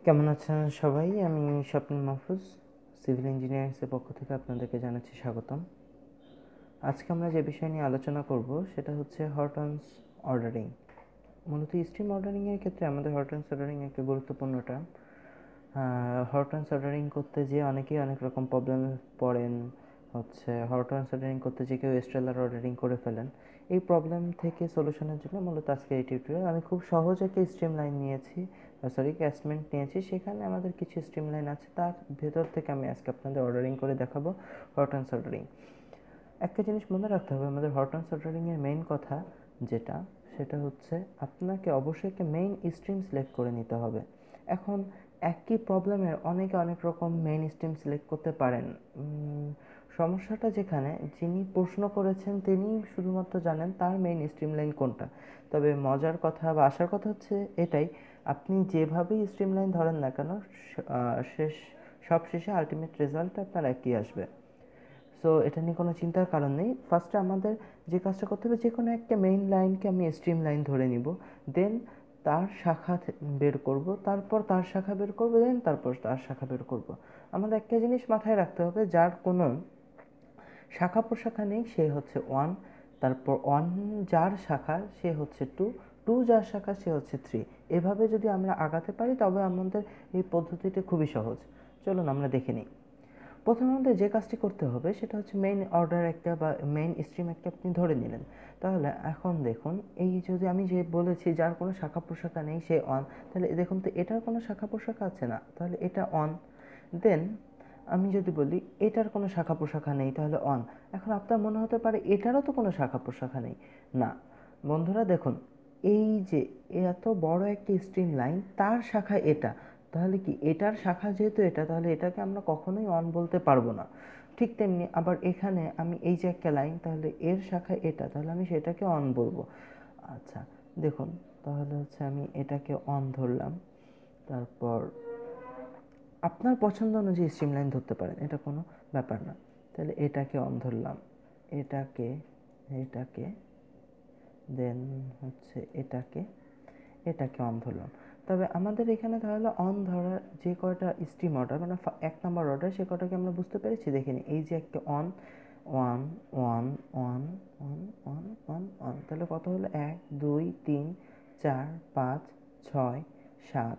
কেমন আছেন সবাই? আমি স্বপ্নিল মাহফুজ, সিভিল ইঞ্জিনিয়ারিংসের পক্ষ থেকে আপনাদেরকে জানাচ্ছি স্বাগতম। আজকে আমরা যে বিষয় নিয়ে আলোচনা করব সেটা হচ্ছে হরটনস অর্ডারিং। মূলত স্ট্রিম অর্ডারিংয়ের ক্ষেত্রে আমাদের হরটনস অর্ডারিং একটা গুরুত্বপূর্ণ টার্ম। হরটনস অর্ডারিং করতে যেয়ে অনেকেই অনেক রকম প্রবলেমে পড়েন। হরটনস অর্ডারিং করতে যে কেউ স্ট্রেলার অর্ডারিং করে ফেলেন। এই প্রবলেম থেকে সলিউশনের জন্য মূলত আজকে এই টিউটোরিয়াল। আমি খুব সহজ একটা স্ট্রিম লাইন নিয়েছি, ক্যাসমেন্ট নিয়েছি। সেখানে আমাদের কিছু স্ট্রিম লাইন আছে, তার ভেতর থেকে আমি আজকে আপনাদের অর্ডারিং করে দেখাবো হরটনস অর্ডারিং। একটা জিনিস মনে রাখতে হবে, আমাদের হরটনস অর্ডারিংয়ের মেইন কথা সেটা হচ্ছে আপনাকে অবশ্যই একটা মেইন স্ট্রিম সিলেক্ট করে নিতে হবে। এখন একই প্রবলেমের অনেকে অনেক রকম মেইন স্ট্রিম সিলেক্ট করতে পারেন। সমস্যাটা যেখানে, যিনি প্রশ্ন করেছেন তিনি শুধুমাত্র জানেন তার মেইন স্ট্রিম লাইন কোনটা। তবে মজার কথা বা আসার কথা হচ্ছে এটাই, আপনি যেভাবেই স্ট্রিম লাইন ধরেন না কেন, সবশেষে আলটিমেট রেজাল্ট আপনার একই আসবে। সো এটা নিয়ে কোনো চিন্তার কারণ নেই। ফার্স্টে আমাদের যে কাজটা করতে হবে, যে কোনো একটা মেইন লাইনকে আমি স্ট্রিম লাইন ধরে নিব, দেন তার শাখা বের করব, তারপর তার শাখা বের করব, দেন তারপর তার শাখা বের করব। আমাদের একটা জিনিস মাথায় রাখতে হবে, যার কোনো শাখা প্রশাখা নেই সে হচ্ছে 1, তারপর 1 যার শাখা সে হচ্ছে 2, 2 যার শাখা সে হচ্ছে 3। এভাবে যদি আমরা আগাতে পারি তবে আমাদের এই পদ্ধতিটি খুবই সহজ। চলুন আমরা দেখে নিই। প্রথমে আমাদের যে কাজটি করতে হবে সেটা হচ্ছে মেইন অর্ডার একটা বা মেইন স্ট্রিম একটা আপনি ধরে নিলেন। তাহলে এখন দেখুন, এই যদি আমি যে বলেছি যার কোনো শাখা প্রশাখা নেই সে অন, তাহলে দেখুন তো এটার কোনো শাখা প্রশাখা আছে না, তাহলে এটা অন। দেন আমি যদি বলি এটার কোনো শাখা প্রশাখা নেই, তাহলে অন। এখন আপনার মনে হতে পারে এটারও তো কোনো শাখা প্রশাখা নেই। না বন্ধুরা, দেখুন এই যে এত বড় একটা স্ট্রিম লাইন, তার শাখা এটা, তাহলে কি এটার শাখা যেহেতু এটা, তাহলে এটাকে আমরা কখনোই অন বলতে পারবো না। ঠিক তেমনি আবার এখানে আমি এই যে একটা লাইন, তাহলে এর শাখা এটা, তাহলে আমি সেটাকে অন বলবো। আচ্ছা দেখুন, তাহলে আমি এটাকে অন ধরলাম। তারপর আপনার পছন্দ অনুযায়ী স্ট্রিম লাইন ধরতে পারেন, এটা কোনো ব্যাপার না। তাহলে এটাকে অন ধরলাম, এটাকে এটাকে দেন এটাকে এটাকে অন ধরলাম। তবে আমাদের এখানে তাহলে অন ধরার যে কয়টা স্ট্রিম অর্ডার, মানে 1 নম্বর অর্ডার, সে কয়টাকে আমরা বুঝতে পেরেছি। দেখে নিই, এই যে একটা on, one one one one one one one, তাহলে কত হলো? 1 2 3 4 5 6 7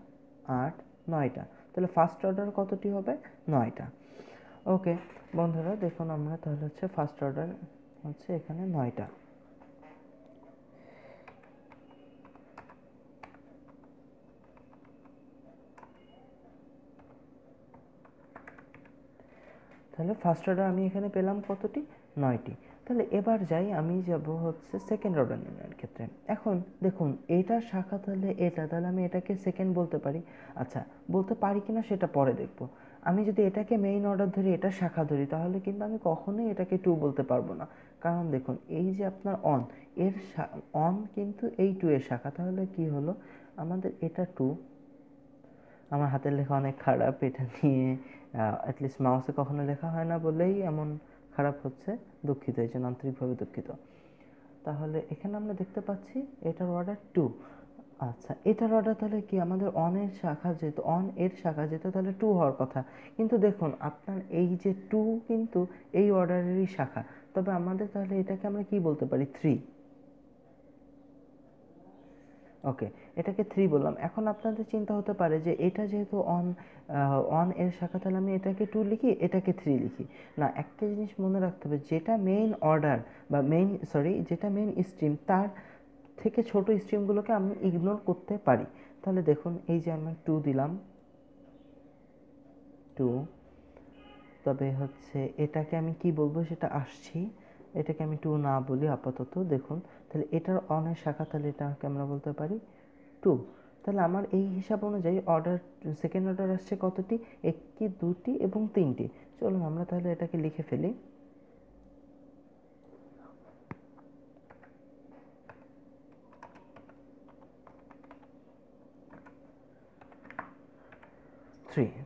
8 9টা। তাহলে ফার্স্ট অর্ডার কতটি হবে? 9টা। ওকে বন্ধুরা, দেখুন আমরা তাহলে ফার্স্ট অর্ডার এখানে 9টা। তাহলে ফার্স্ট অর্ডার আমি এখানে পেলাম কতটি? 9টি। তাহলে এবার যাই, আমি যাব সেকেন্ড অর্ডার নির্ণয়ের ক্ষেত্রে। এখন দেখুন এটার শাখা তাহলে এটা, তাহলে আমি এটাকে সেকেন্ড বলতে পারি। আচ্ছা, বলতে পারি কিনা সেটা পরে দেখব। আমি যদি এটাকে মেইন অর্ডার ধরি, এটা শাখা ধরি, তাহলে কিন্তু আমি কখনোই এটাকে 2 বলতে পারবো না। কারণ দেখুন এই যে আপনার অন, এর অন কিন্তু এই 2 এর শাখা, তাহলে কি হলো আমাদের এটা 2। আমার হাতের লেখা অনেক খারাপ, এটা নিয়ে অ্যাটলিস্ট মাউসে কখনো লেখা হয় না বলেই এমন খারাপ হচ্ছে, দুঃখিত, এই জন্য আন্তরিকভাবে দুঃখিত। তাহলে এখানে আমরা দেখতে পাচ্ছি এটার অর্ডার 2। আচ্ছা, এটার অর্ডার তাহলে কি, আমাদের অনের শাখা যেহেতু, অন এর শাখা যেহেতু, তাহলে 2 হওয়ার কথা। কিন্তু দেখুন আপনার এই যে 2 কিন্তু এই অর্ডারেরই শাখা, তবে আমাদের তাহলে এটাকে আমরা কি বলতে পারি? 3। ওকে, এটাকে 3 বললাম। এখন আপনাদের চিন্তা হতে পারে যে এটা যেহেতু অন এর শাখা, তাহলে আমি এটাকে 2 লিখি, এটাকে 3 লিখি। না, একটা জিনিস মনে রাখতে হবে, যেটা মেইন অর্ডার বা যেটা মেইন স্ট্রিম, তার থেকে ছোট স্ট্রিমগুলোকে আমি ইগনোর করতে পারি। তাহলে দেখুন এই যে আমি 2 দিলাম, 2। তবে এটাকে আমি কি বলবো সেটা আসছি। এটাকে আমি 2 না বলি আপাতত। দেখুন তাহলে এটার অনের শাখা, তাহলে এটাকে আমরা বলতে পারি 2। তাহলে আমার এই হিসাব অনুযায়ী সেকেন্ড অর্ডার আসছে কতটি? 1টি, 2টি এবং 3টি। চলুন আমরা তাহলে এটাকে লিখে ফেলি।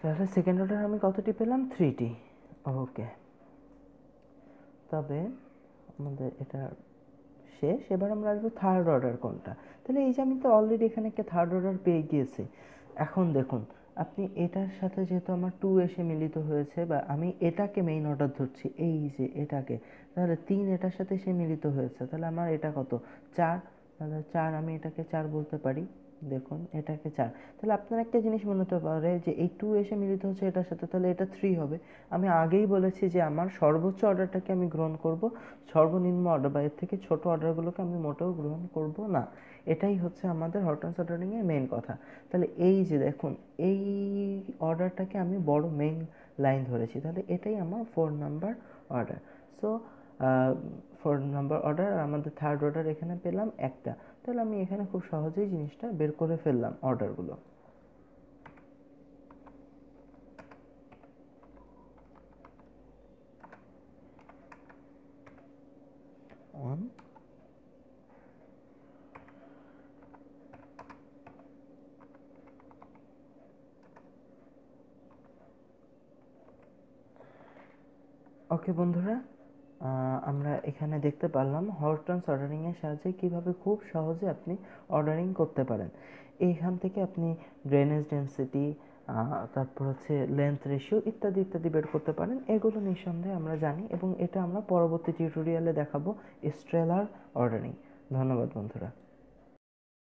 তাহলে সেকেন্ড অর্ডার আমি কতটি পেলাম? 3টি। ওকে, তবে আমাদের এটা শেষ। এবার আমরা আসবো থার্ড অর্ডার কোনটা। তাহলে এই যে আমি তো অলরেডি এখানে একটা থার্ড অর্ডার পেয়ে গিয়েছি। এখন দেখুন আপনি এটার সাথে যেহেতু আমার 2 এসে মিলিত হয়েছে বা আমি এটাকে মেইন অর্ডার ধরছি, এই যে এটাকে, তাহলে 3 এটার সাথে এসে মিলিত হয়েছে, তাহলে আমার এটা কত, 4। তাহলে 4, আমি এটাকে 4 বলতে পারি। দেখুন এটাকে 4। তাহলে আপনার একটা জিনিস মনে হতে পারে যে এই 2 এসে মিলিত হচ্ছে এটার সাথে, তাহলে এটা 3 হবে। আমি আগেই বলেছি যে আমার সর্বোচ্চ অর্ডারটাকে আমি গ্রহণ করব, সর্বনিম্ন অর্ডার বা এর থেকে ছোট অর্ডারগুলোকে আমি মোটেও গ্রহণ করব না। এটাই হচ্ছে আমাদের হরটনস অর্ডারিংয়ের মেইন কথা। তাহলে এই যে দেখুন, এই অর্ডারটাকে আমি বড় মেইন লাইন ধরেছি, তাহলে এটাই আমার 4 number order. So 4 number order, আর আমাদের থার্ড অর্ডার এখানে পেলাম একটা। তাহলে আমি এখানে খুব সহজেই জিনিসটা বের করে ফেললাম অর্ডারগুলো। অন ওকে বন্ধুরা, আমরা এখানে দেখতে পারলাম হরটনস অর্ডারিংয়ের সাহায্যে কীভাবে খুব সহজে আপনি অর্ডারিং করতে পারেন। এইখান থেকে আপনি ড্রেনেজ ডেন্সিটি, তারপর হচ্ছে লেন্থ রেশিও ইত্যাদি ইত্যাদি বের করতে পারেন। এগুলো নিঃসন্দেহে আমরা জানি এবং এটা আমরা পরবর্তী টিউটোরিয়ালে দেখাবো স্ট্রেলার অর্ডারিং। ধন্যবাদ বন্ধুরা।